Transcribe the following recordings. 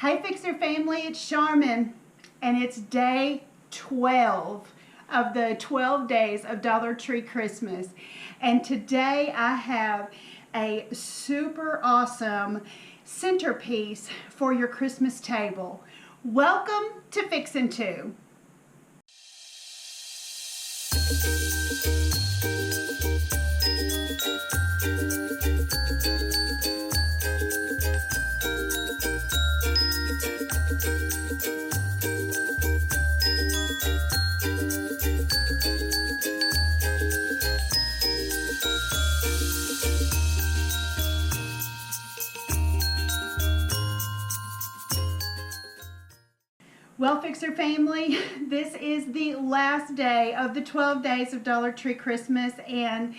Hey Fixer family, it's Charmin, and it's day 12 of the 12 days of Dollar Tree Christmas. And today I have a super awesome centerpiece for your Christmas table. Welcome to Fixin' 2. Well, Fixer family, this is the last day of the 12 days of Dollar Tree Christmas, and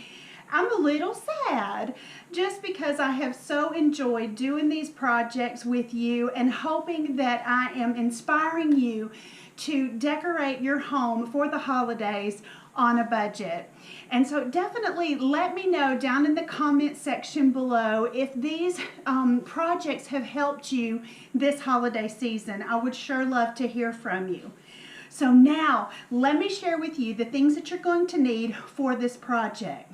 I'm a little sad just because I have so enjoyed doing these projects with you and hoping that I am inspiring you to decorate your home for the holidays on a budget. And so definitely let me know down in the comment section below if these projects have helped you this holiday season. I would sure love to hear from you. So now let me share with you the things that you're going to need for this project.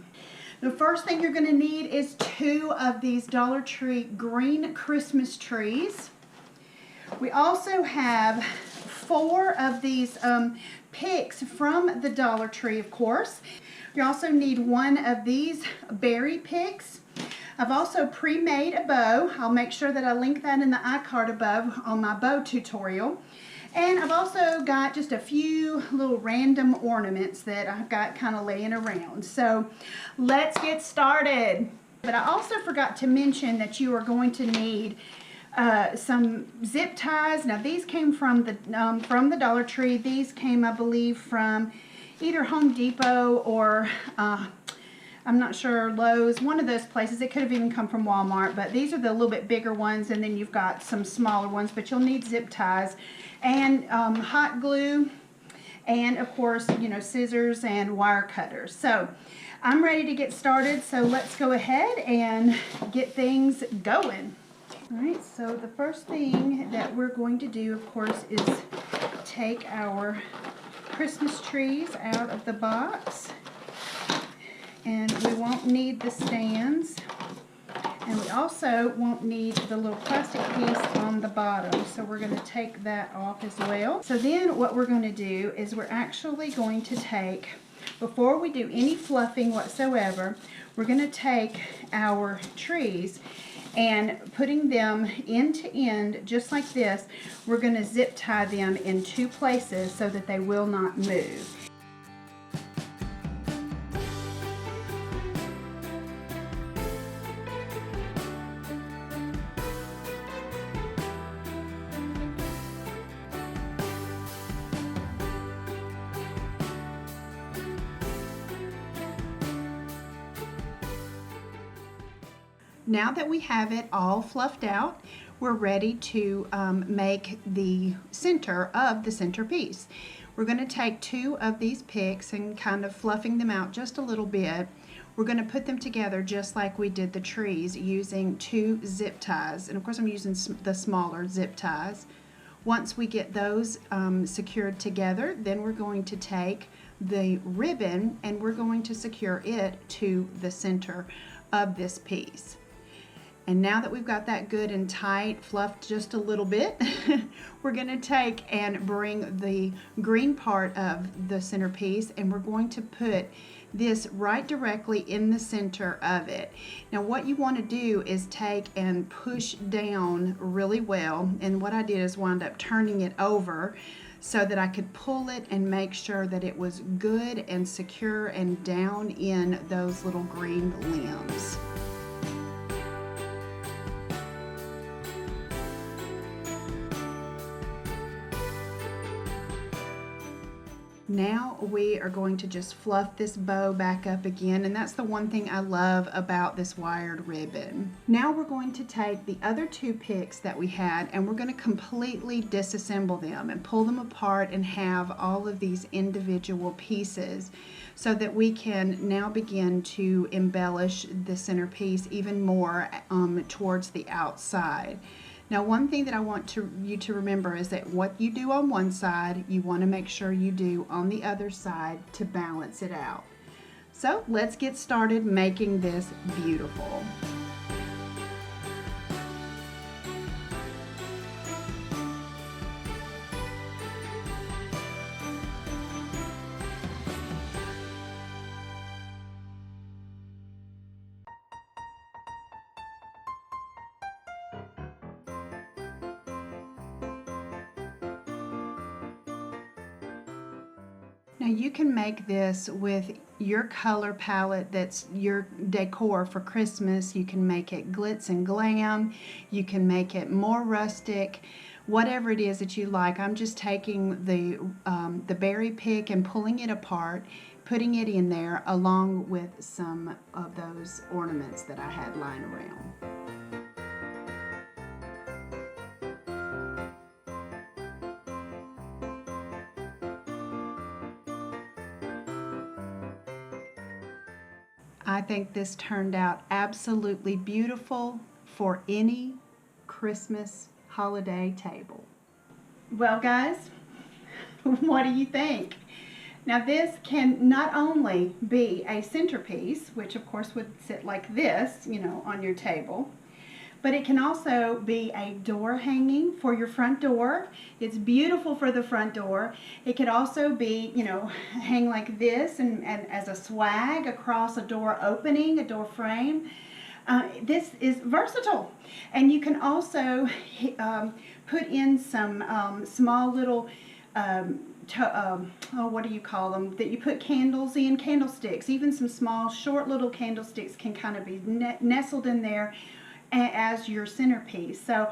The first thing you're going to need is 2 of these Dollar Tree green Christmas trees. We also have 4 of these picks from the Dollar Tree, of course. You also need 1 of these berry picks. I've also pre-made a bow. I'll make sure that I link that in the iCard above on my bow tutorial. And I've also got just a few little random ornaments that I've got kind of laying around. So let's get started. But I also forgot to mention that you are going to need some zip ties. Now these came from the Dollar Tree. These came, I believe, from either Home Depot or I'm not sure, Lowe's, one of those places. It could have even come from Walmart, but these are the little bit bigger ones, and then you've got some smaller ones, but you'll need zip ties and hot glue, and of course, you know, scissors and wire cutters. So I'm ready to get started, so let's go ahead and get things going. All right, so the first thing that we're going to do, of course, is take our Christmas trees out of the box. And we won't need the stands. And we also won't need the little plastic piece on the bottom. So we're going to take that off as well. So then what we're going to do is we're actually going to take, before we do any fluffing whatsoever, we're going to take our trees and putting them end to end just like this, we're going to zip tie them in 2 places so that they will not move. Now that we have it all fluffed out, we're ready to make the center of the centerpiece. We're going to take 2 of these picks and kind of fluffing them out just a little bit. We're going to put them together just like we did the trees using 2 zip ties. And of course I'm using the smaller zip ties. Once we get those secured together, then we're going to take the ribbon and we're going to secure it to the center of this piece. And now that we've got that good and tight, fluffed just a little bit, we're going to take and bring the green part of the centerpiece and we're going to put this right directly in the center of it. Now what you want to do is take and push down really well, and what I did is wound up turning it over so that I could pull it and make sure that it was good and secure and down in those little green limbs. Now we are going to just fluff this bow back up again, and that's the one thing I love about this wired ribbon. Now we're going to take the other 2 picks that we had and we're going to completely disassemble them and pull them apart and have all of these individual pieces so that we can now begin to embellish the centerpiece even more towards the outside. Now, one thing that I want you to remember is that what you do on one side, you want to make sure you do on the other side to balance it out. So let's get started making this beautiful. Now you can make this with your color palette that's your decor for Christmas. You can make it glitz and glam. You can make it more rustic. Whatever it is that you like. I'm just taking the berry pick and pulling it apart, putting it in there along with some of those ornaments that I had lying around. I think this turned out absolutely beautiful for any Christmas holiday table. Well, guys, what do you think? Now this can not only be a centerpiece, which of course would sit like this, on your table, but it can also be a door hanging for your front door. It's beautiful for the front door. It could also be, hang like this and as a swag across a door opening, a door frame. This is versatile. And you can also put in some small little, what do you call them, that you put candles in, candlesticks. Even some small, short little candlesticks can kind of be nestled in there as your centerpiece. So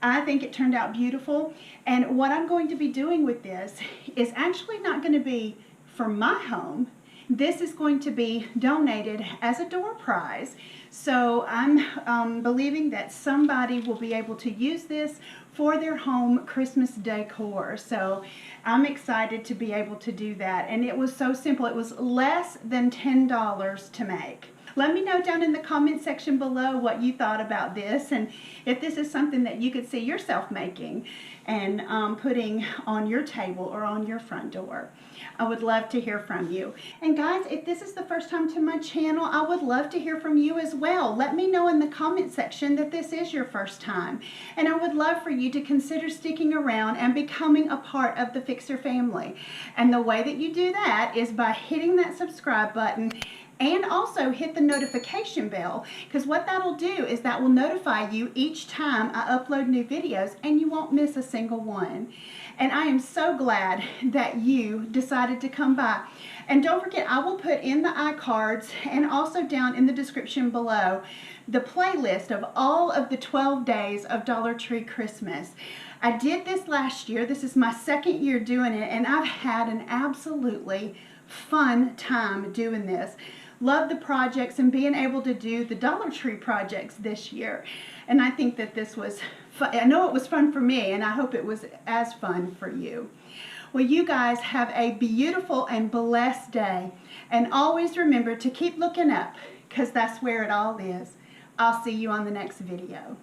I think it turned out beautiful, and what I'm going to be doing with this is actually not going to be for my home. This is going to be donated as a door prize. So I'm believing that somebody will be able to use this for their home Christmas decor. So I'm excited to be able to do that. And it was so simple. It was less than $10 to make. Let me know down in the comment section below what you thought about this, and if this is something that you could see yourself making and putting on your table or on your front door. I would love to hear from you. And guys, if this is the first time to my channel, I would love to hear from you as well. Let me know in the comment section that this is your first time. And I would love for you to consider sticking around and becoming a part of the Fixer family. And the way that you do that is by hitting that subscribe button and also hit the notification bell, because what that'll do is that will notify you each time I upload new videos, and you won't miss a single one. And I am so glad that you decided to come by. And don't forget, I will put in the iCards and also down in the description below the playlist of all of the 12 days of Dollar Tree Christmas. I did this last year. This is my second year doing it, and I've had an absolutely fun time doing this. Love the projects and being able to do the Dollar Tree projects this year. And I think that this was fun. I know it was fun for me, and I hope it was as fun for you. Well, you guys have a beautiful and blessed day. And always remember to keep looking up, because that's where it all is. I'll see you on the next video.